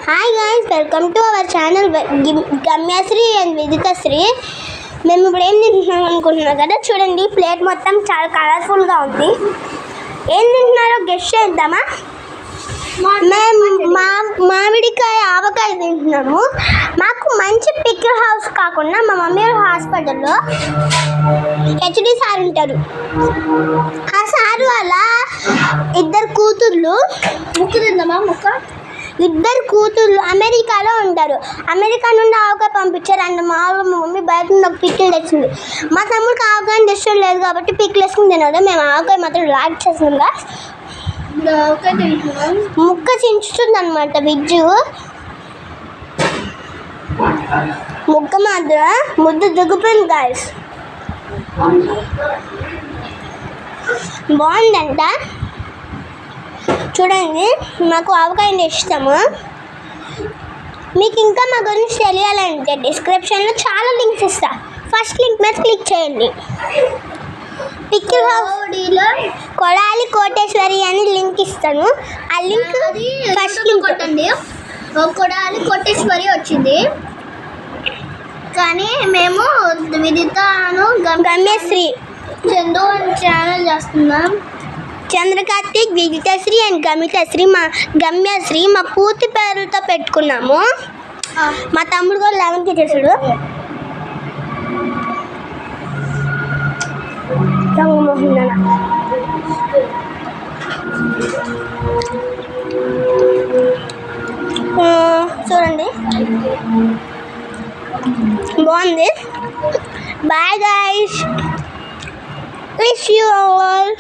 Hi guys, welcome to our channel Gamyashri and Viditashri. మేము ఇప్పుడు ఏం తింటున్నాం అనుకుంటున్నాం కదా, చూడండి ప్లేట్ మొత్తం చాలా కలర్ఫుల్గా ఉంది. ఏం తింటున్నారో గెస్ట్ చేద్దామా? మేము మామిడికాయ ఆవకాయ తింటున్నాము. మాకు మంచి పికిల్ హౌస్ కాకుండా మా మమ్మీ హాస్పిటల్లో హెచ్డి సార్ ఉంటారు. ఆ సారు అలా ఇద్దరు కూతుర్లు ఇద్దరు కూతుర్లు అమెరికాలో ఉంటారు. అమెరికా నుండి ఆవకాయ పంపించారు అండ్ మా మమ్మీ బయట నుండి ఒక పిక్కిల్ తెచ్చింది. మా తమ్ముడికి ఆవకాయ ఇష్టం లేదు కాబట్టి పిక్కిల్ వేసుకుని తినదు. మేము ఆవకాయ మాత్రం లాక్ చేస్తున్నాం. ముక్క చించుతుంది అనమాట విజ్జు. ముక్క మాత్రం ముద్ద దిగిపోయింది గాయస్. బాగుందంట. చూడండి, నాకు ఆవకాయ ఇష్టము. మీకు ఇంకా మా గురించి తెలియాలంటే డిస్క్రిప్షన్లో చాలా లింక్స్ ఇస్తా. ఫస్ట్ లింక్ మీద క్లిక్ చేయండి. పిక్కిల్ హౌస్లో కొడాలి కోటేశ్వరి అని లింక్ ఇస్తాను. ఆ లింక్ ఫస్ట్ లింక్ కొట్టండి. కొడాలి కోటేశ్వరి వచ్చింది, కానీ మేము విదితను గమ్యశ్రీ చందు అని ఛానల్ చేస్తున్నాం. చంద్రకార్తిక్, విదితశ్రీ అండ్ గమితశ్రీ. మా గమ్యశ్రీ మా పూర్తి పేరుతో పెట్టుకున్నాము. మా తమ్ముడు కూడా 11th చేసాడు. చూడండి, బాగుంది. Bye guys, wish you all.